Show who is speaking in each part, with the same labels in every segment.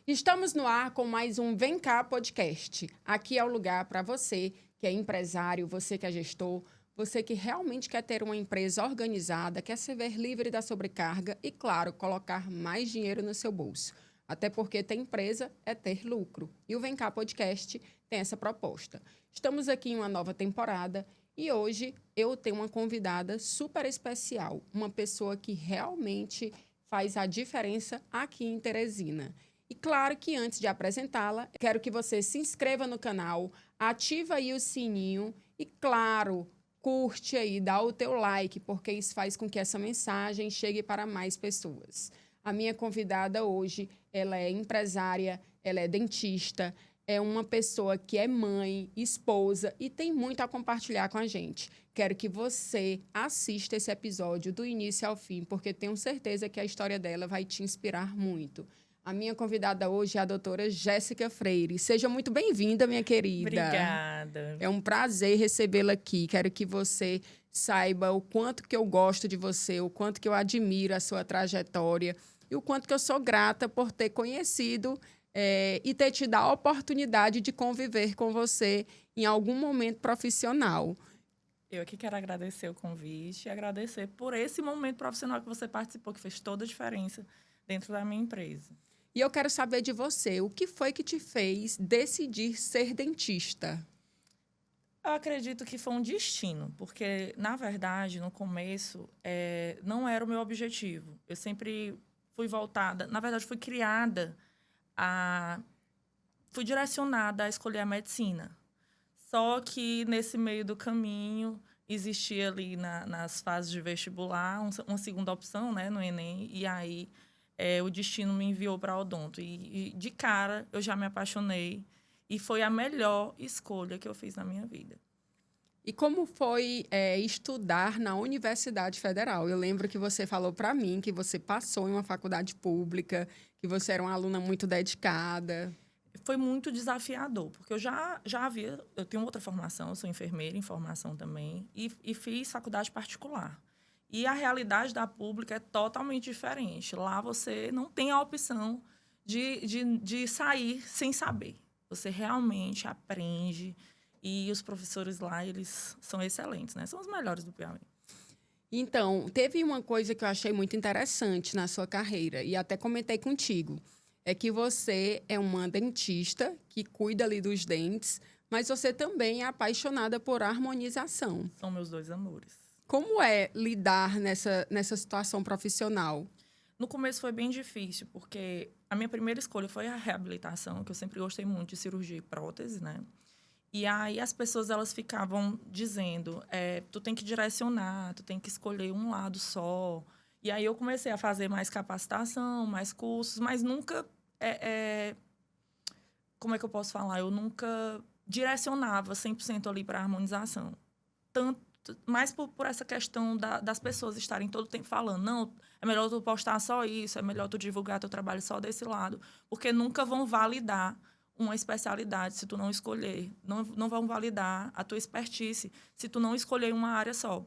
Speaker 1: Estamos no ar com mais um Vem Cá Podcast. Aqui é o lugar para você que é empresário, você que é gestor, você que realmente quer ter uma empresa organizada, quer se ver livre da sobrecarga e, claro, colocar mais dinheiro no seu bolso. Até porque ter empresa é ter lucro. E o Vem Cá Podcast tem essa proposta. Estamos aqui em uma nova temporada e hoje eu tenho uma convidada super especial, uma pessoa que realmente faz a diferença aqui em Teresina. E claro que antes de apresentá-la, quero que você se inscreva no canal, ativa aí o sininho e, claro, curte aí, dá o teu like, porque isso faz com que essa mensagem chegue para mais pessoas. A minha convidada hoje, ela é empresária, ela é dentista, é uma pessoa que é mãe, esposa e tem muito a compartilhar com a gente. Quero que você assista esse episódio do início ao fim, porque tenho certeza que a história dela vai te inspirar muito. A minha convidada hoje é a doutora Jéssica Freire. Seja muito bem-vinda, minha querida.
Speaker 2: Obrigada.
Speaker 1: É um prazer recebê-la aqui. Quero que você saiba o quanto que eu gosto de você, o quanto que eu admiro a sua trajetória e o quanto que eu sou grata por ter conhecido e ter te dado a oportunidade de conviver com você em algum momento profissional.
Speaker 2: Eu aqui quero agradecer o convite e agradecer por esse momento profissional que você participou, que fez toda a diferença dentro da minha empresa.
Speaker 1: E eu quero saber de você, o que foi que te fez decidir ser dentista?
Speaker 2: Eu acredito que foi um destino, porque, na verdade, no começo, não era o meu objetivo. Eu sempre fui voltada, na verdade, fui criada fui direcionada a escolher a medicina. Só que, nesse meio do caminho, existia ali nas fases de vestibular uma segunda opção, né, no Enem, e aí o destino me enviou para odonto. E, de cara, eu já me apaixonei e foi a melhor escolha que eu fiz na minha vida.
Speaker 1: E como foi estudar na Universidade Federal? Eu lembro que você falou para mim que você passou em uma faculdade pública, que você era uma aluna muito dedicada.
Speaker 2: Foi muito desafiador, porque eu tenho outra formação, eu sou enfermeira em formação também, e fiz faculdade particular. E a realidade da pública é totalmente diferente. Lá você não tem a opção de sair sem saber. Você realmente aprende e os professores lá, eles são excelentes, né? São os melhores do Piauí.
Speaker 1: Então, teve uma coisa que eu achei muito interessante na sua carreira, e até comentei contigo, é que você é uma dentista que cuida ali dos dentes, mas você também é apaixonada por harmonização.
Speaker 2: São meus dois amores.
Speaker 1: Como é lidar nessa situação profissional?
Speaker 2: No começo foi bem difícil, porque a minha primeira escolha foi a reabilitação, que eu sempre gostei muito de cirurgia e prótese, né? E aí as pessoas elas ficavam dizendo, tu tem que direcionar, tu tem que escolher um lado só. E aí eu comecei a fazer mais capacitação, mais cursos, mas nunca, como é que eu posso falar? Eu nunca direcionava 100% ali para a harmonização. Tanto, mais por essa questão das pessoas estarem todo o tempo falando, não, é melhor tu postar só isso, é melhor tu divulgar teu trabalho só desse lado, porque nunca vão validar uma especialidade se tu não escolher. Não vão validar a tua expertise se tu não escolher uma área só.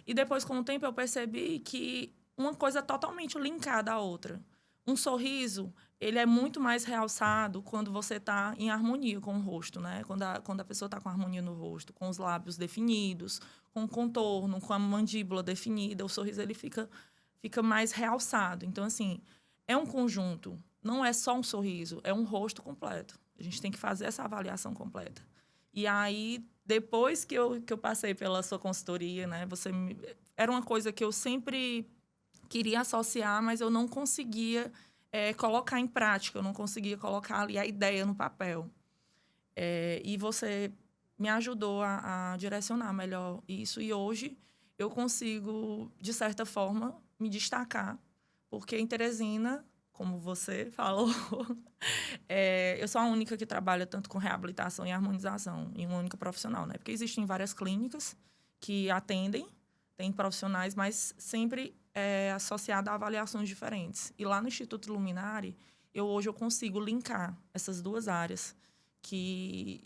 Speaker 2: E depois, com o tempo, eu percebi que uma coisa é totalmente linkada à outra. Um sorriso, ele é muito mais realçado quando você está em harmonia com o rosto, né? Quando a pessoa está com harmonia no rosto, com os lábios definidos, com o contorno, com a mandíbula definida, o sorriso ele fica mais realçado. Então, assim, é um conjunto. Não é só um sorriso, é um rosto completo. A gente tem que fazer essa avaliação completa. E aí, depois que eu passei pela sua consultoria, né, era uma coisa que eu sempre queria associar, mas eu não conseguia colocar em prática, eu não conseguia colocar ali a ideia no papel. E você me ajudou a direcionar melhor isso. E hoje eu consigo, de certa forma, me destacar, porque em Teresina, como você falou, eu sou a única que trabalha tanto com reabilitação e harmonização, em uma única profissional, né? Porque existem várias clínicas que atendem, tem profissionais, mas sempre associada a avaliações diferentes. E lá no Instituto Luminari, hoje eu consigo linkar essas duas áreas que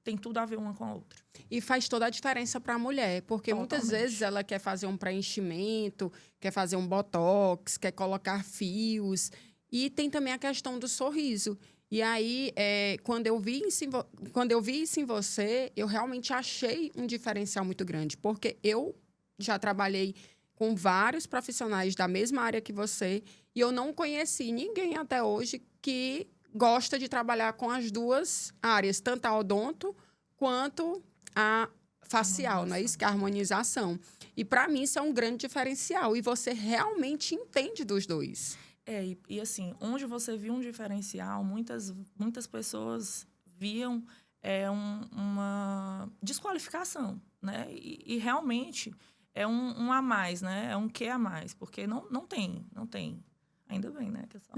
Speaker 2: tem tudo a ver uma com a outra.
Speaker 1: E faz toda a diferença para a mulher, porque muitas vezes ela quer fazer um preenchimento, quer fazer um botox, quer colocar fios. E tem também a questão do sorriso. E aí, quando eu vi isso em você, eu realmente achei um diferencial muito grande. Porque eu já trabalhei com vários profissionais da mesma área que você e eu não conheci ninguém até hoje que gosta de trabalhar com as duas áreas, tanto a odonto quanto a facial, não é isso? Que é a harmonização. E, para mim, isso é um grande diferencial. E você realmente entende dos dois.
Speaker 2: Assim, onde você viu um diferencial, muitas pessoas viam uma desqualificação, né? E realmente é um a mais, né? É um quê a mais, porque não tem. Ainda bem, né? Que é só...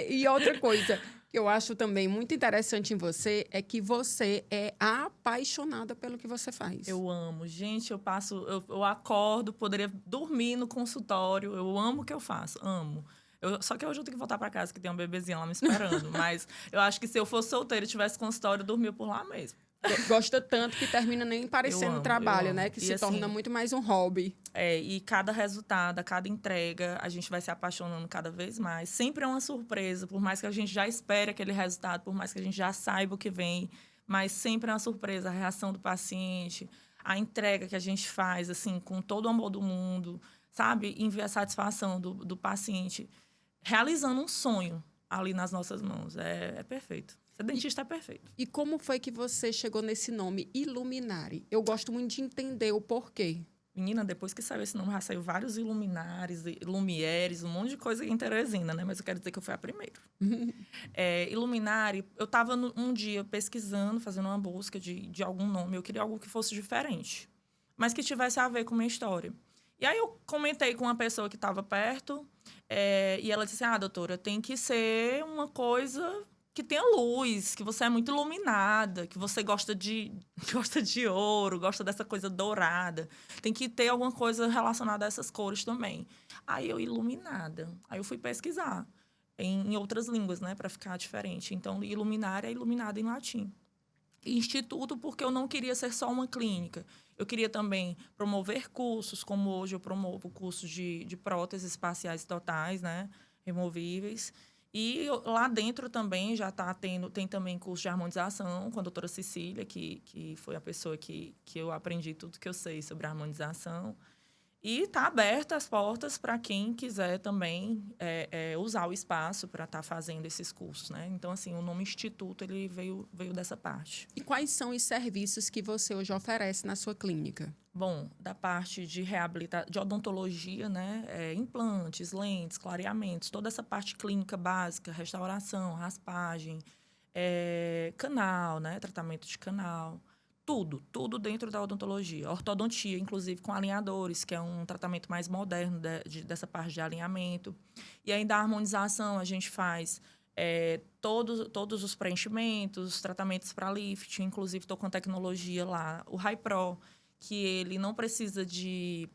Speaker 1: E outra coisa que eu acho também muito interessante em você é que você é apaixonada pelo que você faz.
Speaker 2: Eu amo. Gente, eu acordo, poderia dormir no consultório. Eu amo o que eu faço, amo. Só que hoje eu tenho que voltar para casa, que tem um bebezinho lá me esperando. Mas eu acho que se eu fosse solteira e tivesse consultório, eu dormia por lá mesmo.
Speaker 1: Gosta tanto que termina nem parecendo trabalho, né? Que
Speaker 2: e
Speaker 1: se
Speaker 2: assim,
Speaker 1: torna muito mais um hobby.
Speaker 2: E cada resultado, cada entrega, a gente vai se apaixonando cada vez mais. Sempre é uma surpresa, por mais que a gente já espere aquele resultado, por mais que a gente já saiba o que vem, mas sempre é uma surpresa a reação do paciente, a entrega que a gente faz, assim, com todo o amor do mundo, sabe? Envia a satisfação do paciente, realizando um sonho ali nas nossas mãos. É perfeito. Ser dentista é perfeito.
Speaker 1: E como foi que você chegou nesse nome, Iluminare? Eu gosto muito de entender o porquê.
Speaker 2: Menina, depois que saiu esse nome, já saiu vários Iluminares, Lumieres, um monte de coisa em Teresina, né? Mas eu quero dizer que eu fui a primeira. Iluminare, eu estava um dia pesquisando, fazendo uma busca de algum nome. Eu queria algo que fosse diferente, mas que tivesse a ver com a minha história. E aí eu comentei com uma pessoa que estava perto, e ela disse, doutora, tem que ser uma coisa que tenha luz, que você é muito iluminada, que você gosta de ouro, gosta dessa coisa dourada. Tem que ter alguma coisa relacionada a essas cores também. Aí eu, iluminada. Aí eu fui pesquisar em outras línguas, né, para ficar diferente. Então, iluminária é iluminada em latim. Instituto, porque eu não queria ser só uma clínica. Eu queria também promover cursos, como hoje eu promovo cursos de próteses faciais totais, né, removíveis. E lá dentro também já tem também curso de harmonização com a doutora Cecília, que foi a pessoa que eu aprendi tudo que eu sei sobre harmonização. E está aberta as portas para quem quiser também usar o espaço para estar fazendo esses cursos, né? Então, assim, o nome Instituto ele veio dessa parte.
Speaker 1: E quais são os serviços que você hoje oferece na sua clínica?
Speaker 2: Bom, da parte de reabilitação, de odontologia, né? Implantes, lentes, clareamentos, toda essa parte clínica básica, restauração, raspagem, canal, né? Tratamento de canal. Tudo dentro da odontologia. Ortodontia, inclusive com alinhadores, que é um tratamento mais moderno dessa parte de alinhamento. E ainda a harmonização, a gente faz todos os preenchimentos, tratamentos para lift, inclusive estou com tecnologia lá, o Hi-Pro, que ele não precisa de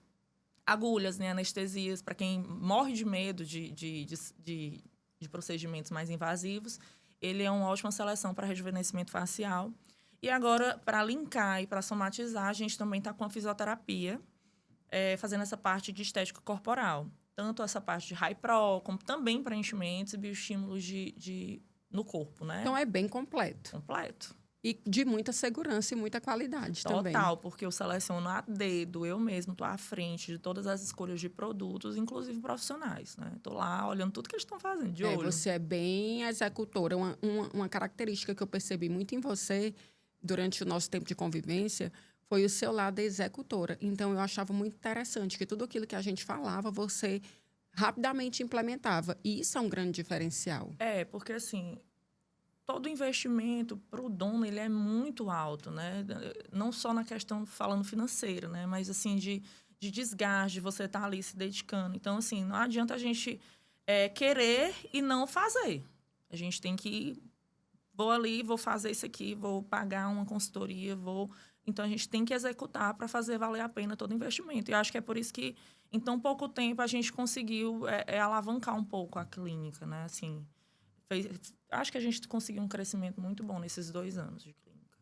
Speaker 2: agulhas, nem anestesias, para quem morre de medo de procedimentos mais invasivos. Ele é uma ótima seleção para rejuvenescimento facial. E agora, para linkar e para somatizar, a gente também está com a fisioterapia, fazendo essa parte de estética corporal. Tanto essa parte de Hi-Pro, como também preenchimentos e bioestímulos no corpo, né?
Speaker 1: Então, é bem completo.
Speaker 2: Completo.
Speaker 1: E de muita segurança e muita qualidade também.
Speaker 2: Total, porque eu seleciono a dedo, eu mesmo estou à frente de todas as escolhas de produtos, inclusive profissionais, né? Estou lá olhando tudo que eles estão fazendo, de olho.
Speaker 1: Você é bem executora. Uma característica que eu percebi muito em você durante o nosso tempo de convivência foi o seu lado executora. Então, eu achava muito interessante que tudo aquilo que a gente falava, você rapidamente implementava. E isso é um grande diferencial.
Speaker 2: Porque assim, todo investimento para o dono, ele é muito alto, né? Não só na questão, falando financeira, né? Mas assim, de desgaste, de você estar ali se dedicando. Então, assim, não adianta a gente querer e não fazer. A gente tem que vou ali, vou fazer isso aqui, vou pagar uma consultoria, Então, a gente tem que executar para fazer valer a pena todo o investimento. E acho que é por isso que, em tão pouco tempo, a gente conseguiu alavancar um pouco a clínica, né? Assim, acho que a gente conseguiu um crescimento muito bom nesses 2 anos de clínica.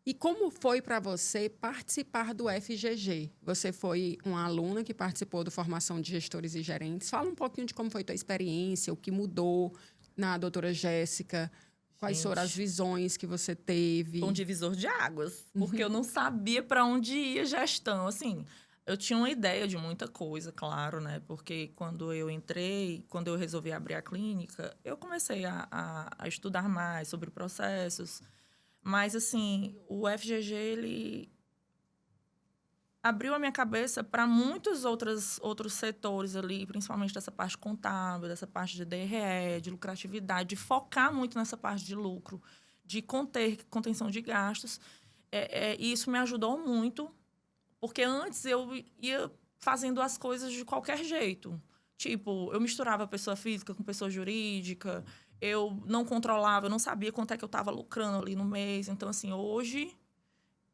Speaker 1: E como foi para você participar do FGG? Você foi uma aluna que participou da formação de gestores e gerentes. Fala um pouquinho de como foi a tua experiência, o que mudou na doutora Jéssica, quais foram as
Speaker 2: Gente,
Speaker 1: visões que você teve.
Speaker 2: foi um divisor de águas, porque eu não sabia para onde ia gestão. Assim, eu tinha uma ideia de muita coisa, claro, né? Porque quando eu entrei, quando eu resolvi abrir a clínica, eu comecei a estudar mais sobre processos. Mas, assim, o FGG, ele abriu a minha cabeça para muitos outros setores ali, principalmente dessa parte contábil, dessa parte de DRE, de lucratividade, de focar muito nessa parte de lucro, de contenção de gastos. E isso me ajudou muito, porque antes eu ia fazendo as coisas de qualquer jeito. Tipo, eu misturava pessoa física com pessoa jurídica, eu não controlava, eu não sabia quanto é que eu estava lucrando ali no mês. Então, assim, hoje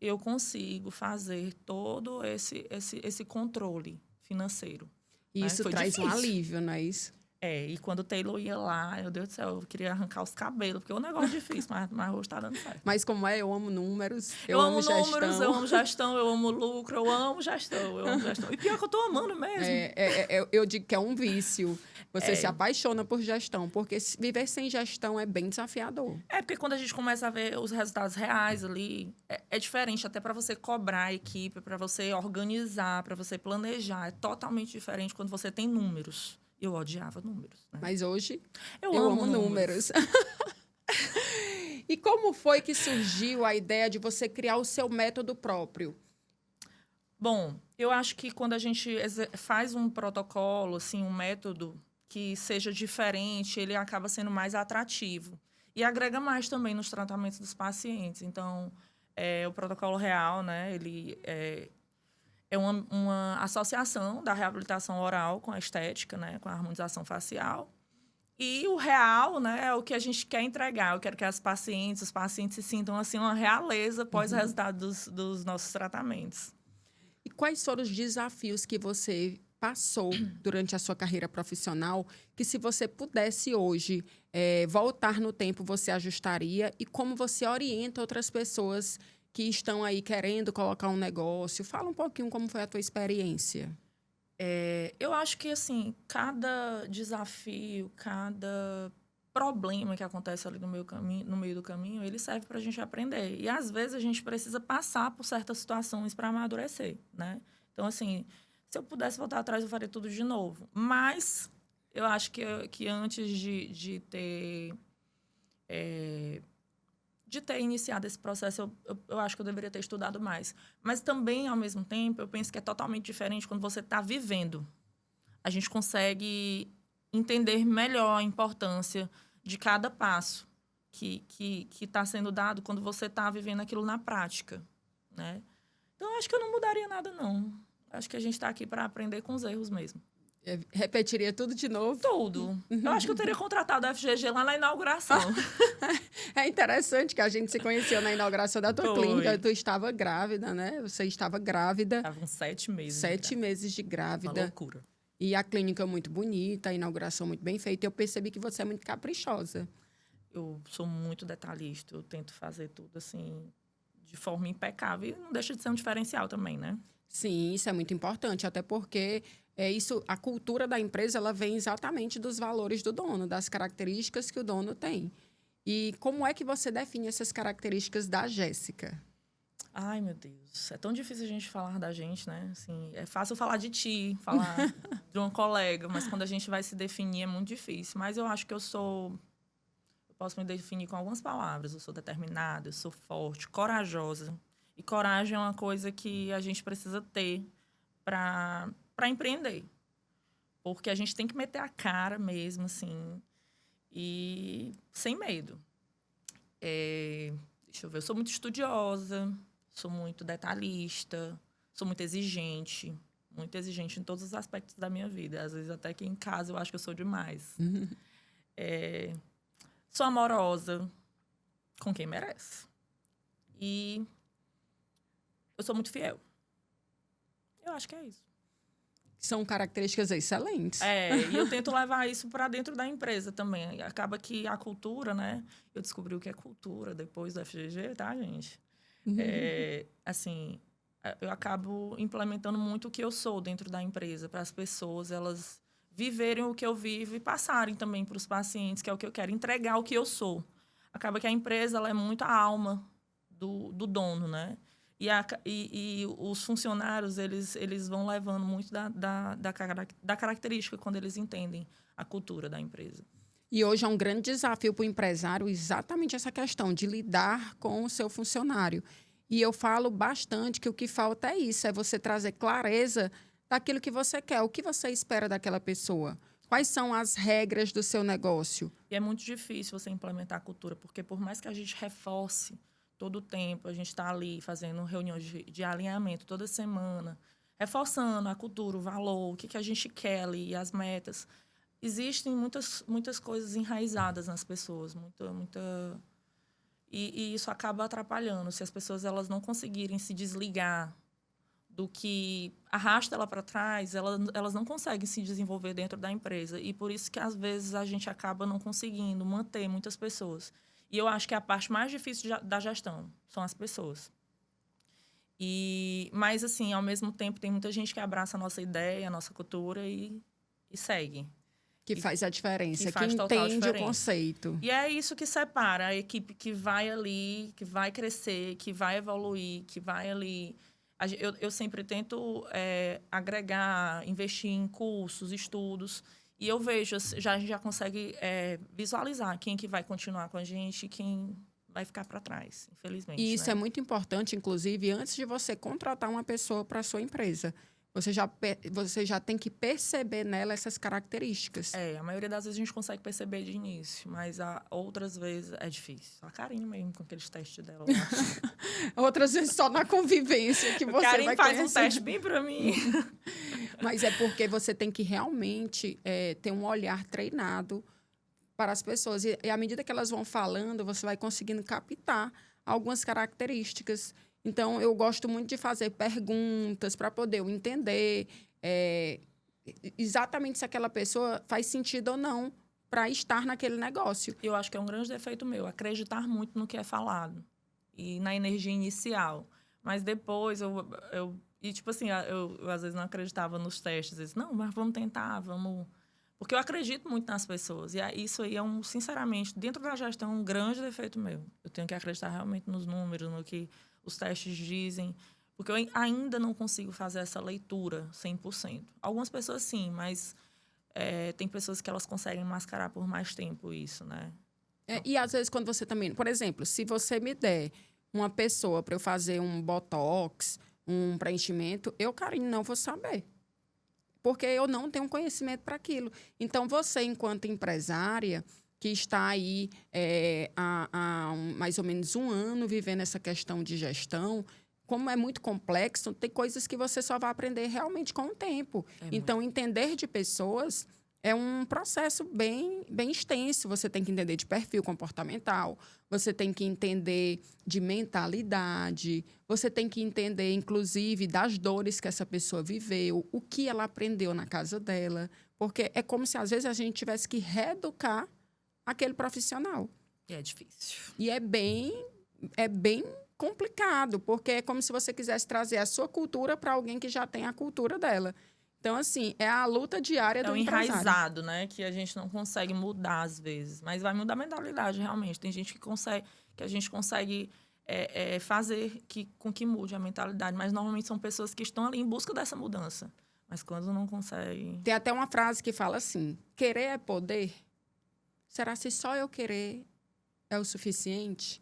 Speaker 2: eu consigo fazer todo esse controle financeiro.
Speaker 1: E
Speaker 2: Né?
Speaker 1: isso
Speaker 2: Foi
Speaker 1: traz um
Speaker 2: difícil.
Speaker 1: alívio, não é isso?
Speaker 2: E quando o Taylor ia lá, meu Deus do céu, eu queria arrancar os cabelos, porque é um negócio difícil, mas hoje está dando certo.
Speaker 1: Mas como é, eu amo números,
Speaker 2: Eu
Speaker 1: eu amo
Speaker 2: amo números, eu
Speaker 1: gestão.
Speaker 2: amo gestão, eu amo lucro, eu amo gestão, eu amo gestão. E pior que eu tô amando mesmo.
Speaker 1: Eu digo que é um vício. Você se
Speaker 2: É.
Speaker 1: apaixona por gestão, porque viver sem gestão é bem desafiador.
Speaker 2: Porque quando a gente começa a ver os resultados reais ali, é diferente até para você cobrar a equipe, para você organizar, para você planejar. É totalmente diferente quando você tem números. Eu odiava números. Né?
Speaker 1: Mas hoje
Speaker 2: Eu
Speaker 1: eu
Speaker 2: amo
Speaker 1: amo números. E como foi que surgiu a ideia de você criar o seu método próprio?
Speaker 2: Bom, eu acho que quando a gente faz um protocolo, assim, um método que seja diferente, ele acaba sendo mais atrativo. E agrega mais também nos tratamentos dos pacientes. Então, o protocolo real, né, ele é uma associação da reabilitação oral com a estética, né, com a harmonização facial. E o real, né, é o que a gente quer entregar. Eu quero que os pacientes se sintam assim uma realeza após o resultado dos nossos tratamentos.
Speaker 1: E quais foram os desafios que você passou durante a sua carreira profissional que, se você pudesse hoje voltar no tempo, você ajustaria? E como você orienta outras pessoas que estão aí querendo colocar um negócio? Fala um pouquinho como foi a tua experiência.
Speaker 2: Eu acho que, assim, cada desafio, cada problema que acontece ali no meio do caminho, ele serve para a gente aprender. E, às vezes, a gente precisa passar por certas situações para amadurecer, né? Então, assim, se eu pudesse voltar atrás, eu faria tudo de novo. Mas eu acho que antes de ter iniciado esse processo, eu acho que eu deveria ter estudado mais. Mas também, ao mesmo tempo, eu penso que é totalmente diferente quando você está vivendo. A gente consegue entender melhor a importância de cada passo que está sendo dado quando você está vivendo aquilo na prática, né? Então, eu acho que eu não mudaria nada, não. Acho que a gente está aqui para aprender com os erros mesmo.
Speaker 1: Repetiria tudo de novo?
Speaker 2: Tudo. Eu acho que eu teria contratado a FGG lá na inauguração.
Speaker 1: É interessante que a gente se conheceu na inauguração da tua
Speaker 2: Foi.
Speaker 1: clínica. Tu estava grávida, né? Você estava grávida.
Speaker 2: Estavam 7 meses.
Speaker 1: 7 meses de grávida.
Speaker 2: Uma loucura.
Speaker 1: E a clínica muito bonita, a inauguração muito bem feita. Eu percebi que você é muito caprichosa.
Speaker 2: Eu sou muito detalhista. Eu tento fazer tudo, assim, de forma impecável. E não deixa de ser um diferencial também, né?
Speaker 1: Sim, isso é muito importante. Até porque a cultura da empresa ela vem exatamente dos valores do dono, das características que o dono tem. E como é que você define essas características da Jéssica?
Speaker 2: Ai, meu Deus. É tão difícil a gente falar da gente, né? Assim, é fácil falar de ti, falar de uma colega, mas quando a gente vai se definir é muito difícil. Mas eu acho que eu posso me definir com algumas palavras. Eu sou determinada, eu sou forte, corajosa. E coragem é uma coisa que a gente precisa ter para empreender. Porque a gente tem que meter a cara mesmo, assim, e sem medo. Deixa eu ver, eu sou muito estudiosa, sou muito detalhista, sou muito exigente em todos os aspectos da minha vida. Às vezes, até que em casa, eu acho que eu sou demais. Sou amorosa com quem merece. E eu sou muito fiel. Eu acho que é isso.
Speaker 1: São características excelentes.
Speaker 2: E eu tento levar isso para dentro da empresa também. Acaba que a cultura, né? Eu descobri o que é cultura depois do FGG, tá, gente? Assim, eu acabo implementando muito o que eu sou dentro da empresa, para as pessoas, elas viverem o que eu vivo e passarem também para os pacientes, que é o que eu quero, entregar o que eu sou. Acaba que a empresa ela é muito a alma do dono, né? E os funcionários, eles vão levando muito da característica quando eles entendem a cultura da empresa.
Speaker 1: E hoje é um grande desafio para o empresário exatamente essa questão de lidar com o seu funcionário. E eu falo bastante que o que falta é isso, é você trazer clareza daquilo que você quer, o que você espera daquela pessoa. Quais são as regras do seu negócio?
Speaker 2: E é muito difícil você implementar a cultura, porque por mais que a gente reforce todo o tempo, a gente está ali fazendo reuniões de alinhamento toda semana, reforçando a cultura, o valor, o que a gente quer ali, as metas. Existem muitas coisas enraizadas nas pessoas, e isso acaba atrapalhando. Se as pessoas elas não conseguirem se desligar do que arrasta ela para trás, elas não conseguem se desenvolver dentro da empresa. E por isso que, às vezes, a gente acaba não conseguindo manter muitas pessoas. E eu acho que a parte mais difícil da gestão são as pessoas. Mas, assim, ao mesmo tempo, tem muita gente que abraça a nossa ideia, a nossa cultura e segue.
Speaker 1: Que faz a diferença, que
Speaker 2: total
Speaker 1: entende
Speaker 2: diferença.
Speaker 1: o conceito.
Speaker 2: E é isso que separa a equipe que vai ali, que vai crescer, que vai evoluir, que vai ali... Eu sempre tento agregar, investir em cursos, estudos. E eu vejo, a gente já consegue visualizar quem que vai continuar com a gente e quem vai ficar para trás, infelizmente.
Speaker 1: E isso
Speaker 2: né?
Speaker 1: é muito importante, inclusive, antes de você contratar uma pessoa para a sua empresa. Você já tem que perceber nela essas características.
Speaker 2: A maioria das vezes a gente consegue perceber de início, mas outras vezes é difícil. A Karine mesmo, com aqueles testes dela lá.
Speaker 1: Outras vezes só na convivência que você
Speaker 2: Karine
Speaker 1: vai
Speaker 2: faz
Speaker 1: conhecer.
Speaker 2: um teste bem para mim.
Speaker 1: Mas é porque você tem que realmente ter um olhar treinado para as pessoas. E à medida que elas vão falando, você vai conseguindo captar algumas características. Então, eu gosto muito de fazer perguntas para poder eu entender exatamente se aquela pessoa faz sentido ou não para estar naquele negócio.
Speaker 2: Eu acho que é um grande defeito meu, acreditar muito no que é falado e na energia inicial. Mas depois, tipo assim, eu às vezes não acreditava nos testes. Eu disse, não, mas vamos tentar, vamos... Porque eu acredito muito nas pessoas. E isso aí sinceramente, dentro da gestão, é um grande defeito meu. Eu tenho que acreditar realmente nos números, no que os testes dizem. Porque eu ainda não consigo fazer essa leitura 100%. Algumas pessoas sim, mas tem pessoas que elas conseguem mascarar por mais tempo isso, né?
Speaker 1: E às vezes quando você também... Por exemplo, se você me der uma pessoa para eu fazer um botox, um preenchimento, eu, Karine, não vou saber. Porque eu não tenho conhecimento para aquilo. Então, você, enquanto empresária, que está aí há mais ou menos um ano vivendo essa questão de gestão, como é muito complexo, tem coisas que você só vai aprender realmente com o tempo. Então, entender de pessoas é um processo bem extenso. Você tem que entender de perfil comportamental, você tem que entender de mentalidade, você tem que entender, inclusive, das dores que essa pessoa viveu, o que ela aprendeu na casa dela. Porque é como se, às vezes, a gente tivesse que reeducar aquele profissional.
Speaker 2: E é difícil.
Speaker 1: E é bem complicado, porque é como se você quisesse trazer a sua cultura para alguém que já tem a cultura dela. Então, assim, é a luta diária do empresário.
Speaker 2: É um enraizado, né? Que a gente não consegue mudar, às vezes. Mas vai mudar a mentalidade, realmente. Tem gente que a gente consegue fazer com que mude a mentalidade. Mas, normalmente, são pessoas que estão ali em busca dessa mudança. Mas, quando não conseguem...
Speaker 1: Tem até uma frase que fala assim, querer é poder? Será se só eu querer é o suficiente?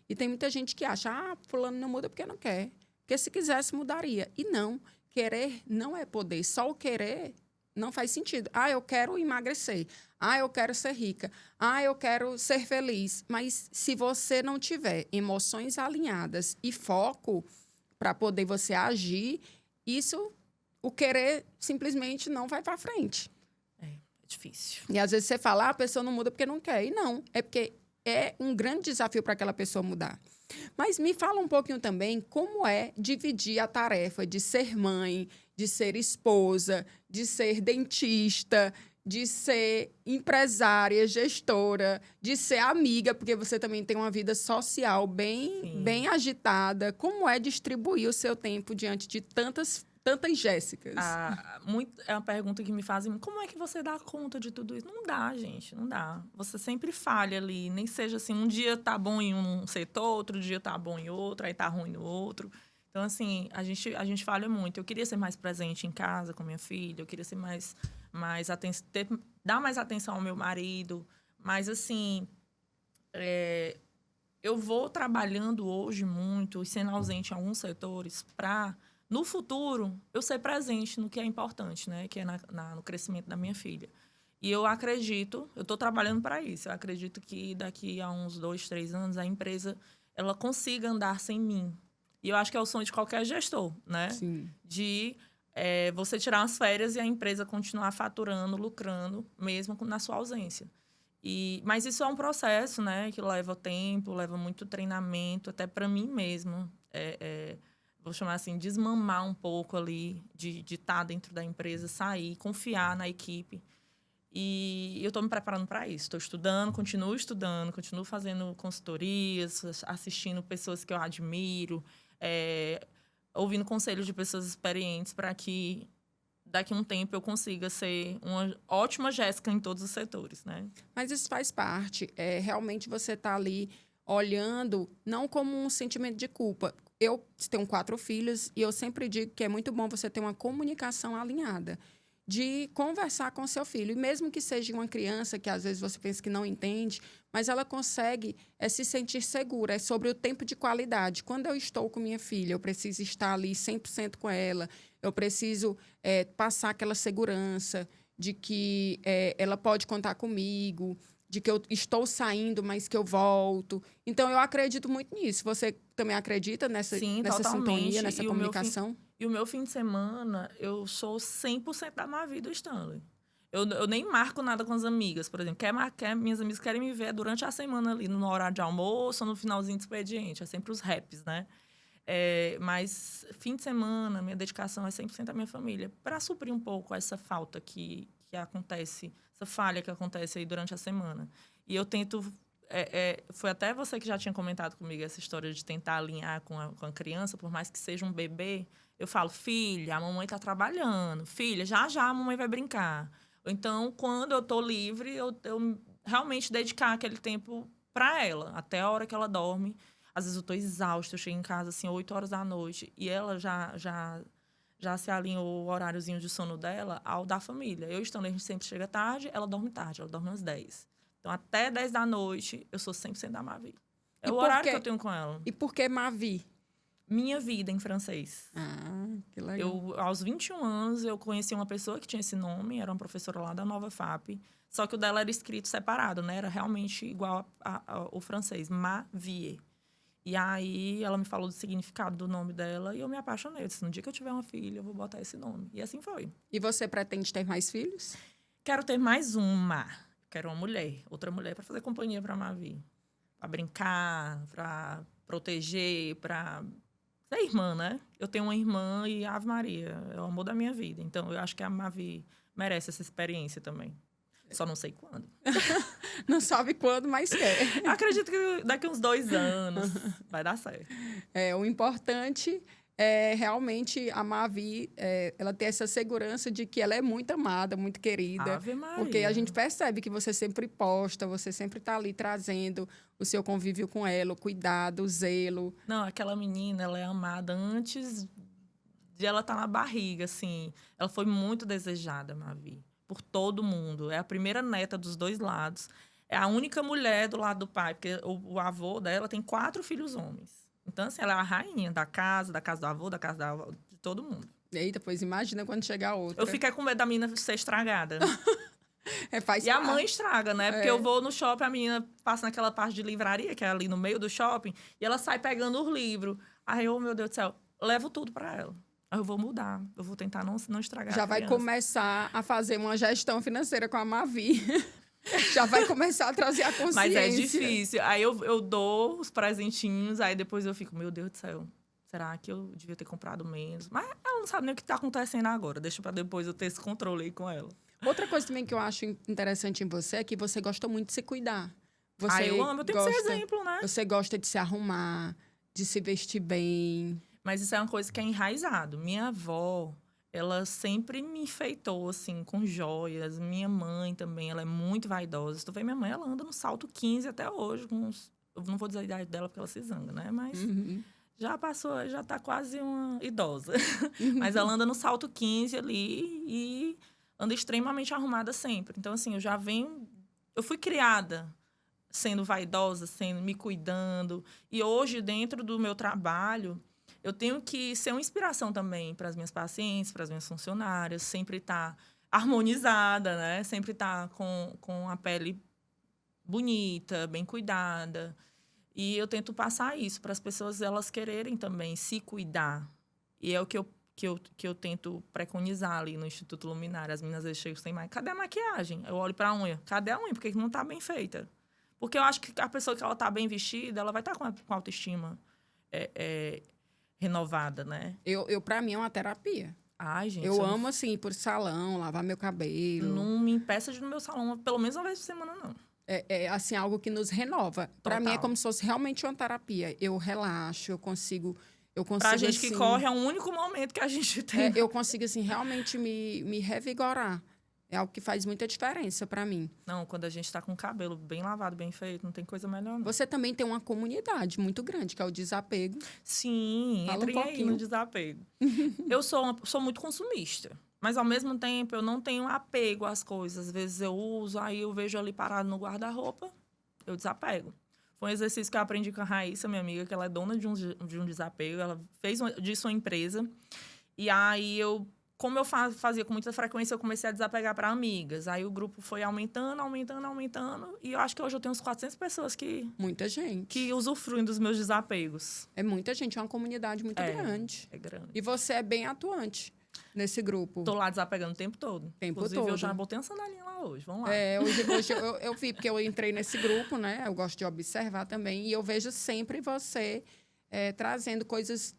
Speaker 1: E tem muita gente que acha, fulano não muda porque não quer. Porque se quisesse, mudaria. E não. Querer não é poder. Só o querer não faz sentido. Eu quero emagrecer. Eu quero ser rica. Eu quero ser feliz. Mas se você não tiver emoções alinhadas e foco para poder você agir, o querer simplesmente não vai para frente.
Speaker 2: É difícil.
Speaker 1: E às vezes você fala, a pessoa não muda porque não quer. E não, é porque é um grande desafio para aquela pessoa mudar. Mas me fala um pouquinho também como é dividir a tarefa de ser mãe, de ser esposa, de ser dentista, de ser empresária, gestora, de ser amiga, porque você também tem uma vida social bem agitada. Como é distribuir o seu tempo diante de tantas Jéssicas?
Speaker 2: É uma pergunta que me fazem. Como é que você dá conta de tudo isso? Não dá, gente, não dá. Você sempre falha ali. Nem seja assim, um dia tá bom em um setor, outro dia tá bom em outro, aí tá ruim no outro. Então, assim, a gente falha muito. Eu queria ser mais presente em casa com minha filha, eu queria ser dar mais atenção ao meu marido. Mas, assim, eu vou trabalhando hoje muito e sendo ausente em alguns setores para, no futuro, eu ser presente no que é importante, né? Que é no crescimento da minha filha. E eu acredito, eu estou trabalhando para isso, eu acredito que daqui a uns 2, 3 anos a empresa ela consiga andar sem mim. E eu acho que é o sonho de qualquer gestor, né?
Speaker 1: Sim.
Speaker 2: De você tirar umas férias e a empresa continuar faturando, lucrando, mesmo na sua ausência. Mas isso é um processo, né? Que leva tempo, leva muito treinamento, até para mim mesmo. Vou chamar assim, desmamar um pouco ali de estar dentro da empresa, sair, confiar na equipe. E eu estou me preparando para isso. Estou estudando, continuo fazendo consultorias, assistindo pessoas que eu admiro, ouvindo conselhos de pessoas experientes para que daqui a um tempo eu consiga ser uma ótima Jéssica em todos os setores, né?
Speaker 1: Mas isso faz parte. Realmente você está ali olhando, não como um sentimento de culpa. Eu tenho 4 filhos e eu sempre digo que é muito bom você ter uma comunicação alinhada, de conversar com seu filho. E mesmo que seja uma criança que às vezes você pensa que não entende, mas ela consegue se sentir segura. É sobre o tempo de qualidade. Quando eu estou com minha filha, eu preciso estar ali 100% com ela. Eu preciso passar aquela segurança de que ela pode contar comigo, de que eu estou saindo, mas que eu volto. Então, eu acredito muito nisso. Você também acredita nessa sintonia, nessa comunicação?
Speaker 2: E o meu fim de semana, eu sou 100% da Mavi do Stanley. Eu nem marco nada com as amigas, por exemplo. Minhas amigas querem me ver durante a semana ali, no horário de almoço ou no finalzinho do expediente. É sempre os raps, né? Mas fim de semana, minha dedicação é 100% à minha família. Para suprir um pouco essa falta que acontece, essa falha que acontece aí durante a semana. E eu tento... foi até você que já tinha comentado comigo essa história de tentar alinhar com a criança, por mais que seja um bebê. Eu falo, filha, a mamãe está trabalhando. Filha, já a mamãe vai brincar. Ou então, quando eu estou livre, eu realmente dedicar aquele tempo para ela, até a hora que ela dorme. Às vezes eu estou exausta, eu chego em casa assim, 8 horas da noite, e ela já se alinhou o horáriozinho de sono dela ao da família. Eu e Stanley, a gente sempre chega tarde, ela dorme às 10. Então, até 10 da noite, eu sou 100% da Mavi. É o horário que eu tenho com ela.
Speaker 1: E por que Mavi?
Speaker 2: Minha vida em francês.
Speaker 1: Que legal.
Speaker 2: Aos 21 anos, eu conheci uma pessoa que tinha esse nome, era uma professora lá da Nova FAP, só que o dela era escrito separado, né? Era realmente igual ao francês, Mavie. E aí, ela me falou do significado do nome dela e eu me apaixonei. Eu disse, no dia que eu tiver uma filha, eu vou botar esse nome. E assim foi.
Speaker 1: E você pretende ter mais filhos?
Speaker 2: Quero ter mais uma. Quero uma mulher, outra mulher, para fazer companhia para a Mavi. Para brincar, para proteger, para ser irmã, né? Eu tenho uma irmã e Ave Maria, é o amor da minha vida. Então, eu acho que a Mavi merece essa experiência também. Só não sei quando.
Speaker 1: Não sabe quando, mas quer.
Speaker 2: Acredito que daqui uns 2 anos vai dar certo.
Speaker 1: O importante é realmente a Mavi, ela ter essa segurança de que ela é muito amada, muito querida.
Speaker 2: Ave Maria.
Speaker 1: Porque a gente percebe que você sempre posta, você sempre está ali trazendo o seu convívio com ela, o cuidado, o zelo.
Speaker 2: Não, aquela menina, ela é amada antes de ela estar na barriga, assim. Ela foi muito desejada, Mavi, por todo mundo. É a primeira neta dos 2 lados. É a única mulher do lado do pai, porque o avô dela tem 4 filhos homens. Então, assim, ela é a rainha da casa do avô, da casa da avó, de todo mundo.
Speaker 1: Eita, pois imagina quando chegar outra.
Speaker 2: Eu fiquei com medo da menina ser estragada.
Speaker 1: Faz
Speaker 2: e a mãe estraga, né? Porque eu vou no shopping, a menina passa naquela parte de livraria, que é ali no meio do shopping, e ela sai pegando os livros. Aí, meu Deus do céu, levo tudo pra ela. Aí eu vou mudar, eu vou tentar não estragar
Speaker 1: Já
Speaker 2: a
Speaker 1: vai
Speaker 2: criança.
Speaker 1: começar a fazer uma gestão financeira com a Mavi. Já vai começar a trazer a consciência.
Speaker 2: Mas é difícil. Aí eu dou os presentinhos, aí depois eu fico, meu Deus do céu, será que eu devia ter comprado menos? Mas ela não sabe nem o que está acontecendo agora. Deixa para depois eu ter esse controle aí com ela.
Speaker 1: Outra coisa também que eu acho interessante em você é que você gosta muito de se cuidar. Você
Speaker 2: Eu amo, eu tenho que ser exemplo, né?
Speaker 1: Você gosta de se arrumar, de se vestir bem.
Speaker 2: Mas isso é uma coisa que é enraizado. Minha avó, ela sempre me enfeitou, assim, com joias. Minha mãe também, ela é muito vaidosa. Se tu vê minha mãe, ela anda no salto 15 até hoje. Eu não vou dizer a idade dela porque ela se zanga, né? Mas já passou, já tá quase uma idosa. Mas ela anda no salto 15 ali e anda extremamente arrumada sempre. Então, assim, eu fui criada sendo vaidosa, me cuidando. E hoje, dentro do meu trabalho, eu tenho que ser uma inspiração também para as minhas pacientes, para as minhas funcionárias, sempre estar harmonizada, né? Sempre estar com a pele bonita, bem cuidada. E eu tento passar isso para as pessoas, elas quererem também se cuidar. E é o que eu tento preconizar ali no Instituto Luminária. As meninas às vezes chegam sem maquiagem. Cadê a maquiagem? Eu olho para a unha. Cadê a unha? Porque não está bem feita. Porque eu acho que a pessoa que ela tá bem vestida, ela vai estar com a autoestima renovada, né?
Speaker 1: Para mim, é uma terapia.
Speaker 2: Ai, gente.
Speaker 1: Eu amo, assim, ir por salão, lavar meu cabelo.
Speaker 2: Não me impeça de ir no meu salão, pelo menos uma vez por semana, não.
Speaker 1: É assim, algo que nos renova. Para mim, é como se fosse realmente uma terapia. Eu relaxo, eu consigo
Speaker 2: Pra gente
Speaker 1: assim,
Speaker 2: que corre, é o único momento que a gente tem.
Speaker 1: eu consigo, assim, realmente me revigorar. É algo que faz muita diferença para mim.
Speaker 2: Não, quando a gente tá com o cabelo bem lavado, bem feito, não tem coisa melhor, não.
Speaker 1: Você também tem uma comunidade muito grande, que é o Desapego.
Speaker 2: Sim, entrei aí no Desapego. Eu sou muito consumista. Mas, ao mesmo tempo, eu não tenho apego às coisas. Às vezes eu uso, aí eu vejo ali parado no guarda-roupa, eu desapego. Foi um exercício que eu aprendi com a Raíssa, minha amiga, que ela é dona de um desapego. Ela fez disso uma empresa. E aí, como eu fazia com muita frequência, eu comecei a desapegar para amigas. Aí o grupo foi aumentando. E eu acho que hoje eu tenho uns 400 pessoas
Speaker 1: Muita gente.
Speaker 2: Que usufruem dos meus desapegos.
Speaker 1: É muita gente, é uma comunidade muito grande.
Speaker 2: É grande.
Speaker 1: E você é bem atuante nesse grupo.
Speaker 2: Tô lá desapegando o tempo todo. Inclusive, eu já botei uma sandalinha lá hoje. Vamos lá.
Speaker 1: Hoje eu vi, porque eu entrei nesse grupo, né? Eu gosto de observar também. E eu vejo sempre você trazendo coisas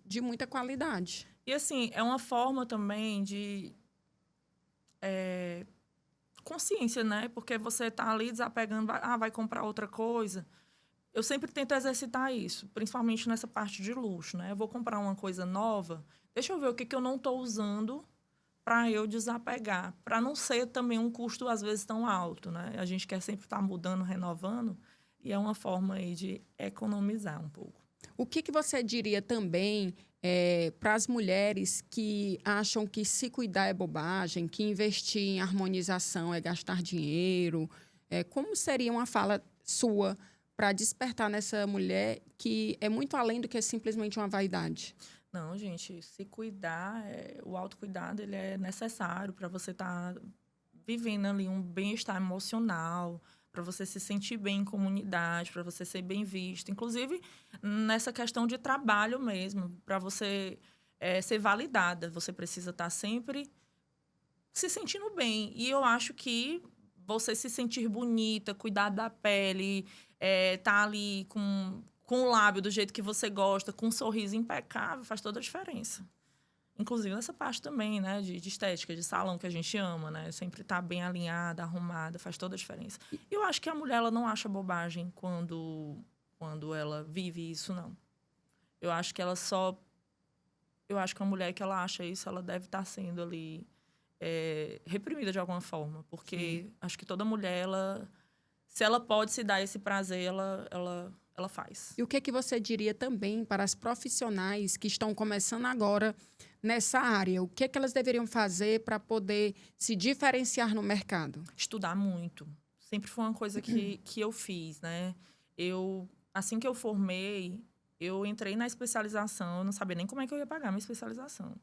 Speaker 1: de muita qualidade.
Speaker 2: E, assim, é uma forma também de consciência, né? Porque você tá ali desapegando, vai comprar outra coisa. Eu sempre tento exercitar isso, principalmente nessa parte de luxo, né? Eu vou comprar uma coisa nova, deixa eu ver o que eu não estou usando para eu desapegar, para não ser também um custo, às vezes, tão alto, né? A gente quer sempre estar mudando, renovando, e é uma forma aí de economizar um pouco.
Speaker 1: O que você diria também para as mulheres que acham que se cuidar é bobagem, que investir em harmonização é gastar dinheiro? Como seria uma fala sua para despertar nessa mulher que é muito além do que simplesmente uma vaidade?
Speaker 2: Não, gente, se cuidar, o autocuidado ele é necessário para você estar vivendo ali um bem-estar emocional, para você se sentir bem em comunidade, para você ser bem visto. Inclusive, nessa questão de trabalho mesmo, para você ser validada. Você precisa estar sempre se sentindo bem. E eu acho que você se sentir bonita, cuidar da pele, tá ali com o lábio do jeito que você gosta, com um sorriso impecável, faz toda a diferença. Inclusive nessa parte também, né, de estética, de salão que a gente ama, né? Sempre tá bem alinhada, arrumada, faz toda a diferença. E eu acho que a mulher, ela não acha bobagem quando ela vive isso, não. Eu acho que a mulher que ela acha isso, ela deve estar sendo ali reprimida de alguma forma. Porque acho que toda mulher, se ela pode se dar esse prazer, ela faz.
Speaker 1: E o que você diria também para as profissionais que estão começando agora nessa área? O que elas deveriam fazer para poder se diferenciar no mercado?
Speaker 2: Estudar muito. Sempre foi uma coisa que eu fiz, né? Assim que eu formei, eu entrei na especialização, eu não sabia nem como é que eu ia pagar a minha especialização.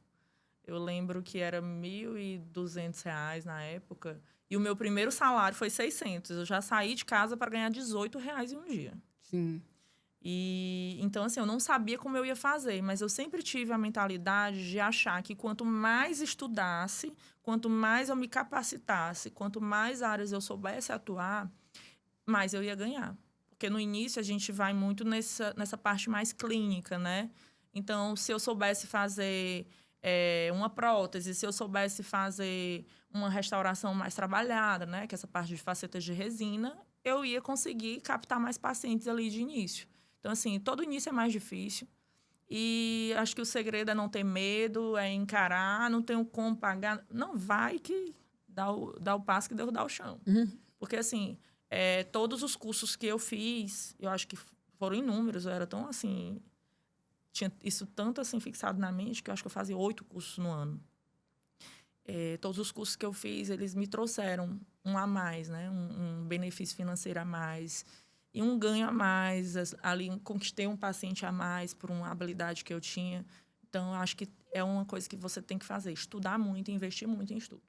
Speaker 2: Eu lembro que era R$ 1.200 na época, e o meu primeiro salário foi 600. Eu já saí de casa para ganhar R$18 em um dia.
Speaker 1: Sim.
Speaker 2: E então, assim, eu não sabia como eu ia fazer, mas eu sempre tive a mentalidade de achar que quanto mais estudasse, quanto mais eu me capacitasse, quanto mais áreas eu soubesse atuar, mais eu ia ganhar. Porque no início a gente vai muito nessa parte mais clínica, né? Então, se eu soubesse fazer uma prótese, se eu soubesse fazer uma restauração mais trabalhada, né? Que é essa parte de facetas de resina, eu ia conseguir captar mais pacientes ali de início. Então, assim, todo início é mais difícil. E acho que o segredo é não ter medo, é encarar, não tenho como pagar. Não, vai que dá o passo que Deus dá o chão. Porque, assim, todos os cursos que eu fiz, eu acho que foram inúmeros, eu era tão, assim... Tinha isso tanto, assim, fixado na mente, que eu acho que eu fazia 8 cursos no ano. Todos os cursos que eu fiz, eles me trouxeram um a mais, né? Um benefício financeiro a mais e um ganho a mais. Ali, conquistei um paciente a mais por uma habilidade que eu tinha. Então, eu acho que é uma coisa que você tem que fazer. Estudar muito e investir muito em estudo.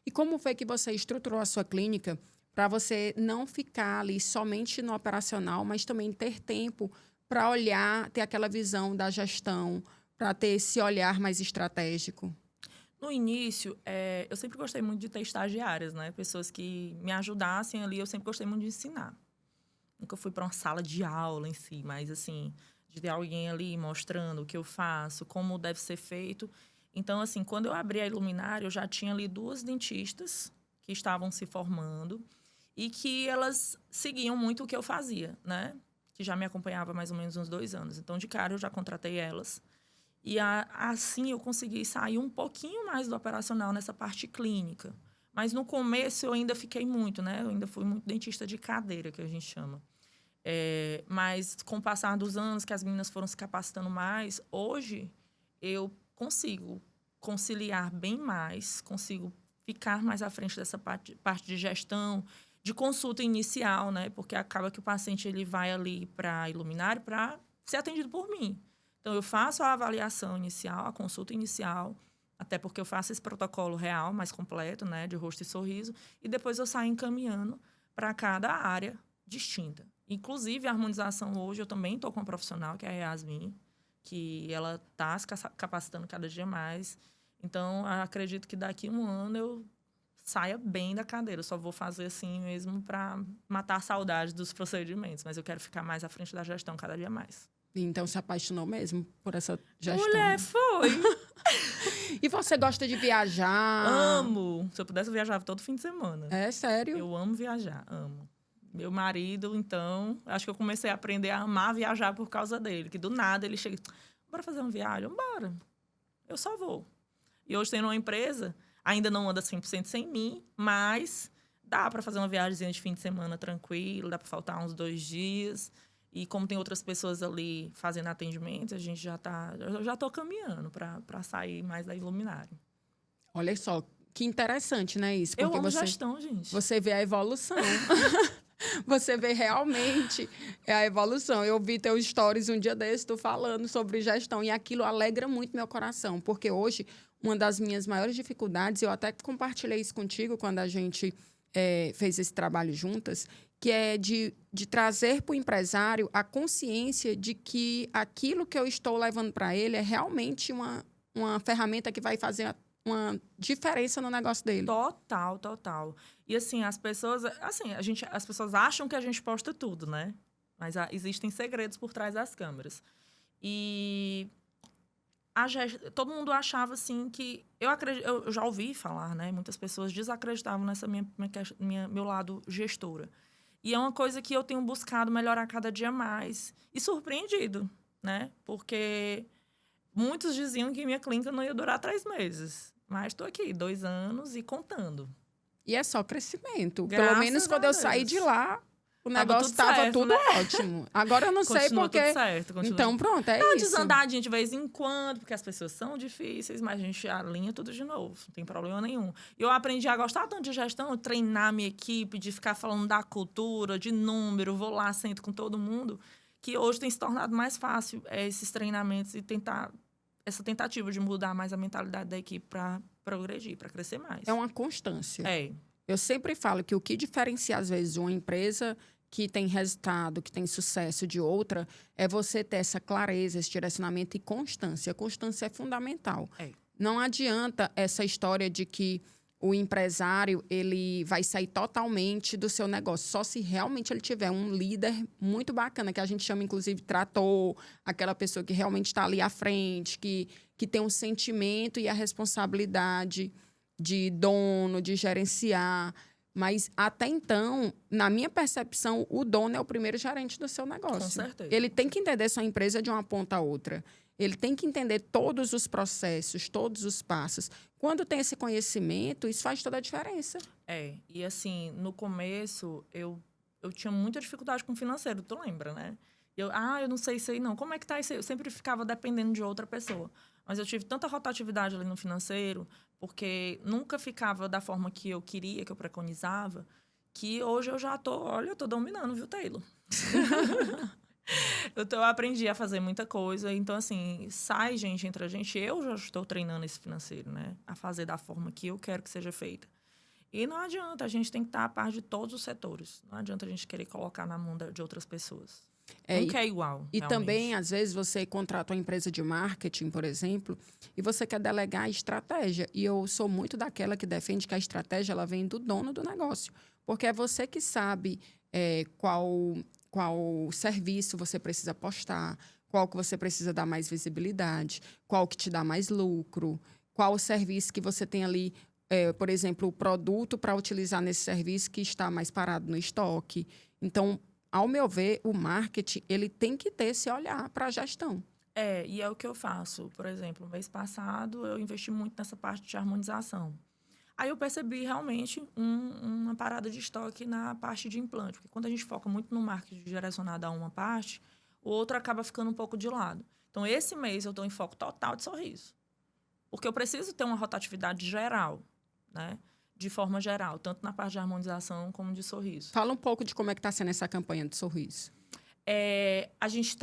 Speaker 1: E como foi que você estruturou a sua clínica para você não ficar ali somente no operacional, mas também ter tempo para olhar, ter aquela visão da gestão, para ter esse olhar mais estratégico?
Speaker 2: No início, eu sempre gostei muito de ter estagiárias, né? Pessoas que me ajudassem ali. Eu sempre gostei muito de ensinar. Nunca fui para uma sala de aula em si, mas, assim, de ter alguém ali mostrando o que eu faço, como deve ser feito. Então, assim, quando eu abri a Iluminária, eu já tinha ali 2 dentistas que estavam se formando e que elas seguiam muito o que eu fazia, né? Que já me acompanhava há mais ou menos uns 2 anos. Então, de cara, eu já contratei elas. E assim eu consegui sair um pouquinho mais do operacional nessa parte clínica. Mas no começo eu ainda fiquei muito, né? Eu ainda fui muito dentista de cadeira, que a gente chama. Mas com o passar dos anos, que as meninas foram se capacitando mais, hoje eu consigo conciliar bem mais, consigo ficar mais à frente dessa parte de gestão, de consulta inicial, né? Porque acaba que o paciente ele vai ali para Iluminário para ser atendido por mim. Então, eu faço a avaliação inicial, a consulta inicial, até porque eu faço esse protocolo real, mais completo, né? De rosto e sorriso, e depois eu saio encaminhando para cada área distinta. Inclusive, a harmonização hoje, eu também estou com uma profissional, que é a Yasmin, que ela está se capacitando cada dia mais. Então, acredito que daqui a 1 ano eu saia bem da cadeira. Eu só vou fazer assim mesmo para matar a saudade dos procedimentos. Mas eu quero ficar mais à frente da gestão cada dia mais.
Speaker 1: Então, se apaixonou mesmo por essa gestão?
Speaker 2: Mulher, foi!
Speaker 1: E você gosta de viajar?
Speaker 2: Amo! Se eu pudesse, eu viajava todo fim de semana.
Speaker 1: É sério?
Speaker 2: Eu amo viajar, amo. Meu marido, então, acho que eu comecei a aprender a amar viajar por causa dele. Que do nada ele chega, bora fazer uma viagem? Bora. Eu só vou. E hoje tendo uma empresa, ainda não anda 100% sem mim, mas dá para fazer uma viagemzinha de fim de semana tranquilo, dá para faltar uns 2 dias. E como tem outras pessoas ali fazendo atendimento, a gente eu já tô caminhando para sair mais da Iluminária.
Speaker 1: Olha só, que interessante, né, isso?
Speaker 2: Porque eu amo gestão, gente.
Speaker 1: Você vê a evolução. Você vê realmente a evolução. Eu vi teus stories um dia desse, tu falando sobre gestão, e aquilo alegra muito meu coração, porque hoje, uma das minhas maiores dificuldades, eu até compartilhei isso contigo quando a gente fez esse trabalho juntas, que é de trazer para o empresário a consciência de que aquilo que eu estou levando para ele é realmente uma ferramenta que vai fazer uma diferença no negócio dele.
Speaker 2: Total, total. E assim, as pessoas acham que a gente posta tudo, né? Mas existem segredos por trás das câmeras. E todo mundo achava assim que eu já ouvi falar, né? Muitas pessoas desacreditavam nessa meu lado gestora. E é uma coisa que eu tenho buscado melhorar cada dia mais. E surpreendido, né? Porque muitos diziam que minha clínica não ia durar 3 meses. Mas estou aqui, 2 anos e contando.
Speaker 1: E é só crescimento.
Speaker 2: Graças
Speaker 1: Pelo menos quando eu saí de lá, o negócio estava tudo
Speaker 2: né?
Speaker 1: ótimo. Agora eu não sei porque...
Speaker 2: Tudo certo,
Speaker 1: então, pronto, é
Speaker 2: isso.
Speaker 1: isso.
Speaker 2: Desandadinha de vez em quando, porque as pessoas são difíceis, mas a gente alinha tudo de novo. Não tem problema nenhum. Eu aprendi a gostar tanto de gestão, treinar minha equipe, de ficar falando da cultura, de número, vou lá, sento com todo mundo, que hoje tem se tornado mais fácil esses treinamentos e essa tentativa de mudar mais a mentalidade da equipe para progredir, para crescer mais.
Speaker 1: É uma constância.
Speaker 2: É.
Speaker 1: Eu sempre falo que o que diferencia, às vezes, uma empresa que tem resultado, que tem sucesso de outra, é você ter essa clareza, esse direcionamento e constância. A constância é fundamental. Não adianta essa história de que o empresário ele vai sair totalmente do seu negócio, só se realmente ele tiver um líder muito bacana, que a gente chama, inclusive, trator, aquela pessoa que realmente está ali à frente, que que tem um sentimento e a responsabilidade de dono, de gerenciar. Mas, até então, na minha percepção, o dono é o primeiro gerente do seu negócio.
Speaker 2: Com certeza.
Speaker 1: Ele tem que entender sua empresa de uma ponta a outra. Ele tem que entender todos os processos, todos os passos. Quando tem esse conhecimento, isso faz toda a diferença.
Speaker 2: E assim, no começo, eu tinha muita dificuldade com o financeiro, tu lembra, né? Eu não sei isso aí não. Como é que tá isso aí? Eu sempre ficava dependendo de outra pessoa. Mas eu tive tanta rotatividade ali no financeiro, porque nunca ficava da forma que eu queria, que eu preconizava, que hoje eu já eu tô dominando, viu, Taylor? Eu aprendi a fazer muita coisa. Então, assim, sai gente entre a gente. Eu já estou treinando esse financeiro, né? A fazer da forma que eu quero que seja feita. E não adianta, a gente tem que estar a par de todos os setores. Não adianta a gente querer colocar na mão de outras pessoas. Nunca é igual,
Speaker 1: E
Speaker 2: realmente.
Speaker 1: também, às vezes, você contrata uma empresa de marketing, por exemplo, e você quer delegar a estratégia. E eu sou muito daquela que defende que a estratégia ela vem do dono do negócio. Porque é você que sabe qual serviço você precisa postar, qual que você precisa dar mais visibilidade, qual que te dá mais lucro, qual o serviço que você tem ali, por exemplo, o produto para utilizar nesse serviço que está mais parado no estoque. Então, ao meu ver, o marketing ele tem que ter esse olhar para a gestão.
Speaker 2: E é o que eu faço. Por exemplo, no mês passado, eu investi muito nessa parte de harmonização. Aí eu percebi realmente uma parada de estoque na parte de implante. Porque quando a gente foca muito no marketing direcionado a uma parte, o outro acaba ficando um pouco de lado. Então, esse mês eu estou em foco total de sorriso. Porque eu preciso ter uma rotatividade geral, né? De forma geral, tanto na parte de harmonização como de sorriso.
Speaker 1: Fala um pouco de como é que está sendo essa campanha de sorriso.
Speaker 2: A gente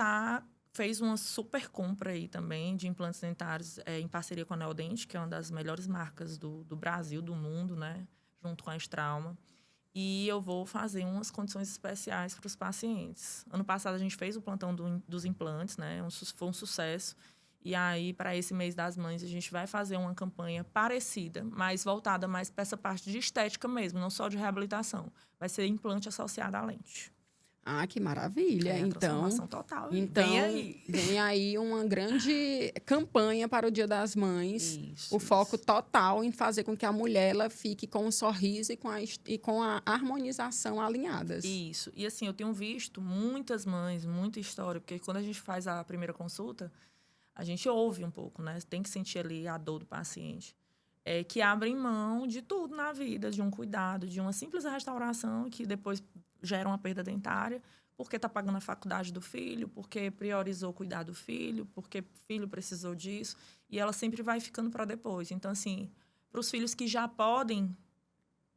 Speaker 2: fez uma super compra aí também de implantes dentários em parceria com a Neodente, que é uma das melhores marcas do Brasil, do mundo, né? Junto com a Strauma. E eu vou fazer umas condições especiais para os pacientes. Ano passado, a gente fez o plantão dos implantes, né? Foi um sucesso. E aí, para esse mês das mães, a gente vai fazer uma campanha parecida, mas voltada mais para essa parte de estética mesmo, não só de reabilitação. Vai ser implante associado à lente.
Speaker 1: Ah, que maravilha.
Speaker 2: Transformação total.
Speaker 1: Então, vem aí uma grande campanha para o Dia das Mães. Foco total em fazer com que a mulher ela fique com um sorriso e com a harmonização alinhadas.
Speaker 2: Isso. E assim, eu tenho visto muitas mães, muita história, porque quando a gente faz a primeira consulta, a gente ouve um pouco, né? Tem que sentir ali a dor do paciente. Que abrem mão de tudo na vida, de um cuidado, de uma simples restauração que depois gera uma perda dentária, porque está pagando a faculdade do filho, porque priorizou cuidar do filho, porque o filho precisou disso, e ela sempre vai ficando para depois. Então, assim, para os filhos que já podem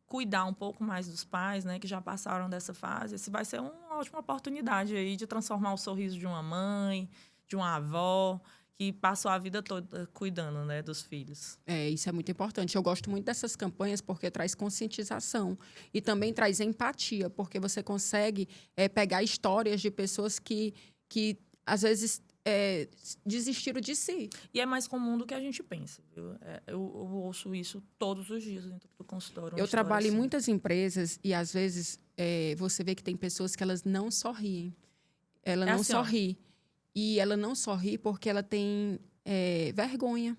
Speaker 2: cuidar um pouco mais dos pais, né, que já passaram dessa fase, esse vai ser uma ótima oportunidade aí de transformar o sorriso de uma mãe, de uma avó, que passou a vida toda cuidando, né, dos filhos.
Speaker 1: Isso é muito importante. Eu gosto muito dessas campanhas porque traz conscientização e também traz empatia, porque você consegue pegar histórias de pessoas que às vezes, desistiram de si.
Speaker 2: E é mais comum do que a gente pensa, viu? Eu ouço isso todos os dias dentro do consultório.
Speaker 1: Eu trabalho em muitas empresas e, às vezes, você vê que tem pessoas que elas não sorriem. Ela não sorri. E ela não sorri porque ela tem vergonha.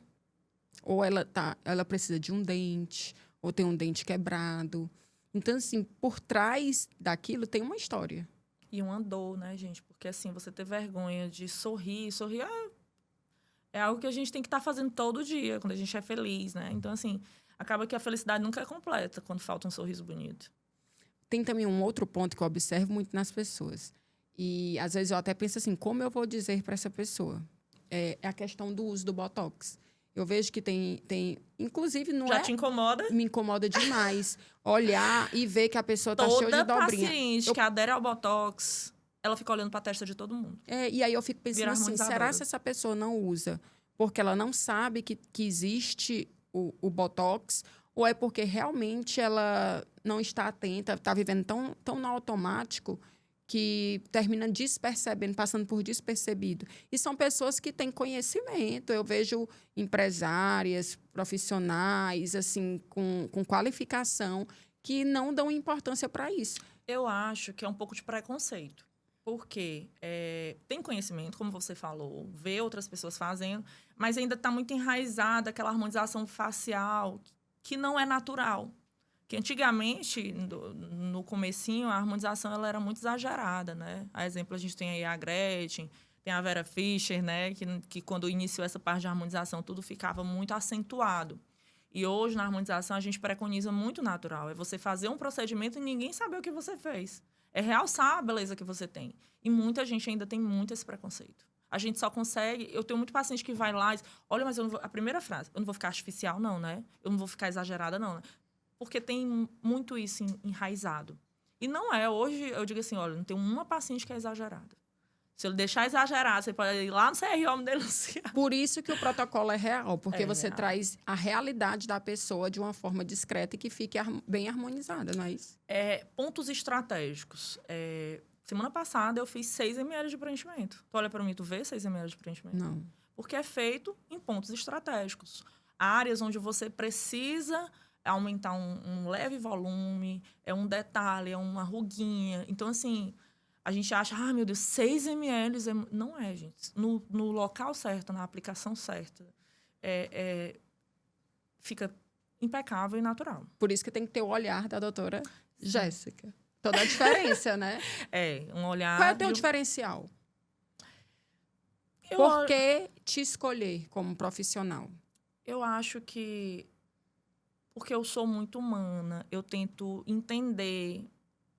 Speaker 1: Ou ela precisa de um dente, ou tem um dente quebrado. Então, assim, por trás daquilo tem uma história.
Speaker 2: E uma dor, né, gente? Porque, assim, você ter vergonha de sorrir é algo que a gente tem que estar fazendo todo dia, quando a gente é feliz, né? Então, assim, acaba que a felicidade nunca é completa quando falta um sorriso bonito.
Speaker 1: Tem também um outro ponto que eu observo muito nas pessoas. E, às vezes, eu até penso assim, como eu vou dizer para essa pessoa? É a questão do uso do Botox. Eu vejo que tem inclusive, não
Speaker 2: Já te incomoda?
Speaker 1: Me incomoda demais. Olhar e ver que a pessoa tá cheia de dobrinha.
Speaker 2: Toda paciente que adere ao Botox, ela fica olhando para a testa de todo mundo.
Speaker 1: E aí eu fico pensando assim, será que essa pessoa não usa porque ela não sabe que existe o Botox? Ou é porque realmente ela não está atenta, está vivendo tão no automático que termina despercebendo, passando por despercebido. E são pessoas que têm conhecimento. Eu vejo empresárias, profissionais, assim, com qualificação, que não dão importância para isso.
Speaker 2: Eu acho que é um pouco de preconceito. Porque tem conhecimento, como você falou, vê outras pessoas fazendo, mas ainda está muito enraizada aquela harmonização facial que não é natural. Que antigamente, no comecinho, a harmonização ela era muito exagerada, né? A exemplo, a gente tem aí a Gretchen, tem a Vera Fischer, né? Que quando iniciou essa parte de harmonização, tudo ficava muito acentuado. E hoje, na harmonização, a gente preconiza muito natural. É você fazer um procedimento e ninguém saber o que você fez. É realçar a beleza que você tem. E muita gente ainda tem muito esse preconceito. A gente só consegue... Eu tenho muito paciente que vai lá e diz, olha, mas eu não vou... A primeira frase, eu não vou ficar artificial, não, né? Eu não vou ficar exagerada, não, né? Porque tem muito isso enraizado. E não é. Hoje, eu digo assim, olha, não tem uma paciente que é exagerada. Se ele deixar exagerado, você pode ir lá no CRO me denunciar.
Speaker 1: Por isso que o protocolo é real, porque você
Speaker 2: real.
Speaker 1: traz a realidade da pessoa de uma forma discreta e que fique bem harmonizada, não é isso?
Speaker 2: Pontos estratégicos. Semana passada, eu fiz 6 ml de preenchimento. Tu olha para mim, tu vê 6 ml de preenchimento?
Speaker 1: Não.
Speaker 2: Porque é feito em pontos estratégicos. Áreas onde você precisa aumentar um leve volume, é um detalhe, é uma ruguinha. Então, assim... A gente acha, meu Deus, 6 ml. Não é, gente. No local certo, na aplicação certa, fica impecável e natural.
Speaker 1: Por isso que tem que ter o olhar da doutora Jéssica. Toda a diferença, né?
Speaker 2: Um olhar...
Speaker 1: Qual é o teu diferencial? Por que te escolher como profissional?
Speaker 2: Eu acho que... Porque eu sou muito humana, eu tento entender...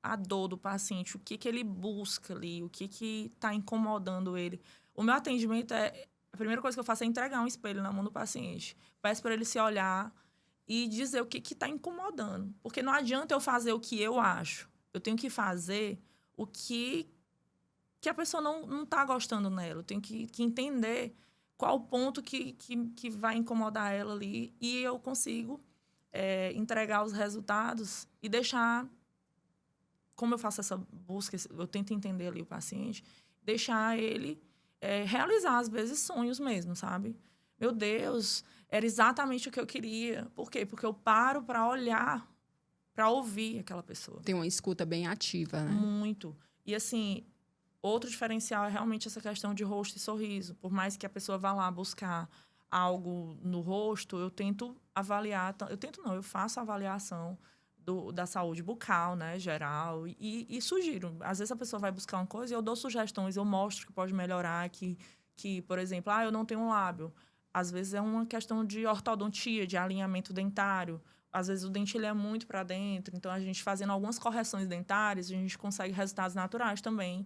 Speaker 2: a dor do paciente, o que ele busca ali, o que está incomodando ele. O meu atendimento a primeira coisa que eu faço é entregar um espelho na mão do paciente. Peço para ele se olhar e dizer o que está incomodando. Porque não adianta eu fazer o que eu acho. Eu tenho que fazer o que a pessoa não está gostando nela. Eu tenho que entender qual o ponto que vai incomodar ela ali. E eu consigo entregar os resultados e deixar... Como eu faço essa busca, eu tento entender ali o paciente, deixar ele realizar, às vezes, sonhos mesmo, sabe? Meu Deus, era exatamente o que eu queria. Por quê? Porque eu paro para olhar, para ouvir aquela pessoa.
Speaker 1: Tem uma escuta bem ativa, né?
Speaker 2: Muito. E, assim, outro diferencial é realmente essa questão de rosto e sorriso. Por mais que a pessoa vá lá buscar algo no rosto, eu tento avaliar... Eu faço a avaliação da saúde bucal, né, geral, e sugiro. Às vezes a pessoa vai buscar uma coisa e eu dou sugestões, eu mostro que pode melhorar, que por exemplo, eu não tenho um lábio. Às vezes é uma questão de ortodontia, de alinhamento dentário. Às vezes o dente ele é muito para dentro, então a gente fazendo algumas correções dentárias, a gente consegue resultados naturais também,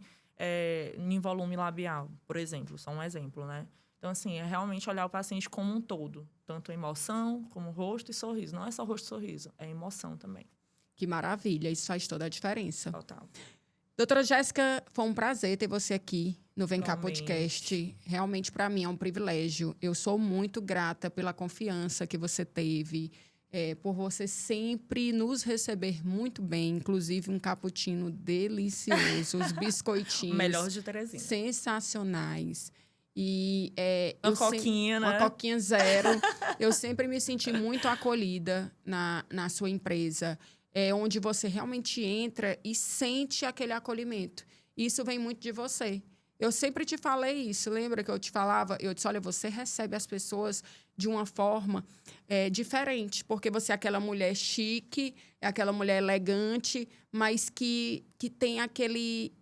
Speaker 2: em volume labial, por exemplo, só um exemplo, né? Então, assim, é realmente olhar o paciente como um todo. Tanto emoção, como rosto e sorriso. Não é só rosto e sorriso, é emoção também.
Speaker 1: Que maravilha, isso faz toda a diferença.
Speaker 2: Total.
Speaker 1: Doutora Jéssica, foi um prazer ter você aqui no Vem Cá Podcast. Realmente, para mim, é um privilégio. Eu sou muito grata pela confiança que você teve, por você sempre nos receber muito bem, inclusive um cappuccino delicioso, os biscoitinhos.
Speaker 2: Melhor de Teresina.
Speaker 1: Sensacionais. E
Speaker 2: uma coquinha, né?
Speaker 1: Uma coquinha zero. Eu sempre me senti muito acolhida na sua empresa, onde você realmente entra e sente aquele acolhimento. Isso vem muito de você. Eu sempre te falei isso. Lembra que eu te falava? Eu disse, olha, você recebe as pessoas de uma forma diferente, porque você é aquela mulher chique, é aquela mulher elegante, mas que tem aquele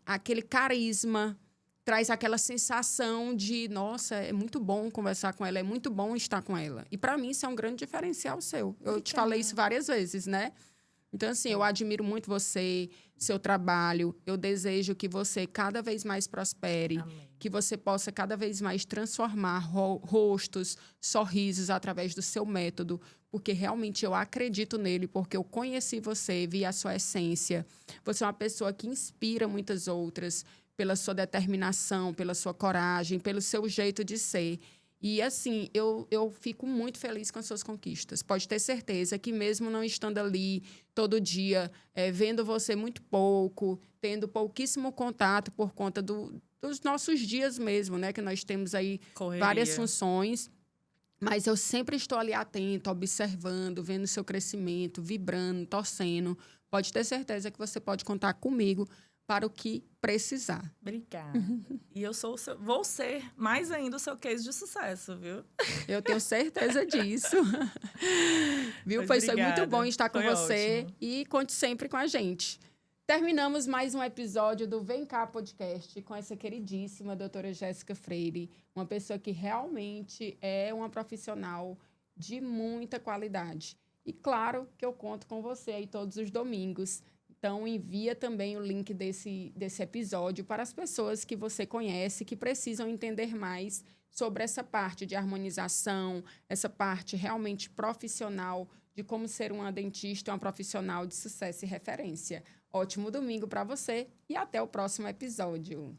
Speaker 1: carisma, traz aquela sensação de, nossa, é muito bom conversar com ela, é muito bom estar com ela. E, para mim, isso é um grande diferencial seu. Eu te falei isso várias vezes, né? Então, assim, eu admiro muito você, seu trabalho. Eu desejo que você cada vez mais prospere.
Speaker 2: Amém.
Speaker 1: Que você possa cada vez mais transformar rostos, sorrisos através do seu método. Porque realmente eu acredito nele, porque eu conheci você, vi a sua essência. Você é uma pessoa que inspira muitas outras pela sua determinação, pela sua coragem, pelo seu jeito de ser. E, assim, eu fico muito feliz com as suas conquistas. Pode ter certeza que mesmo não estando ali todo dia, vendo você muito pouco, tendo pouquíssimo contato por conta dos nossos dias mesmo, né? Que nós temos aí várias funções. Mas eu sempre estou ali atenta, observando, vendo o seu crescimento, vibrando, torcendo. Pode ter certeza que você pode contar comigo para o que precisar.
Speaker 2: Obrigada. E eu vou ser mais ainda o seu case de sucesso, viu?
Speaker 1: Eu tenho certeza disso. Viu?
Speaker 2: Pois
Speaker 1: Foi muito bom estar com
Speaker 2: Foi
Speaker 1: você
Speaker 2: ótimo.
Speaker 1: e conte sempre com a gente. Terminamos mais um episódio do Vem Cá Podcast com essa queridíssima doutora Jéssica Freire, uma pessoa que realmente é uma profissional de muita qualidade. E claro que eu conto com você aí todos os domingos. Então, envia também o link desse episódio para as pessoas que você conhece, que precisam entender mais sobre essa parte de harmonização, essa parte realmente profissional de como ser uma dentista, uma profissional de sucesso e referência. Ótimo domingo para você e até o próximo episódio.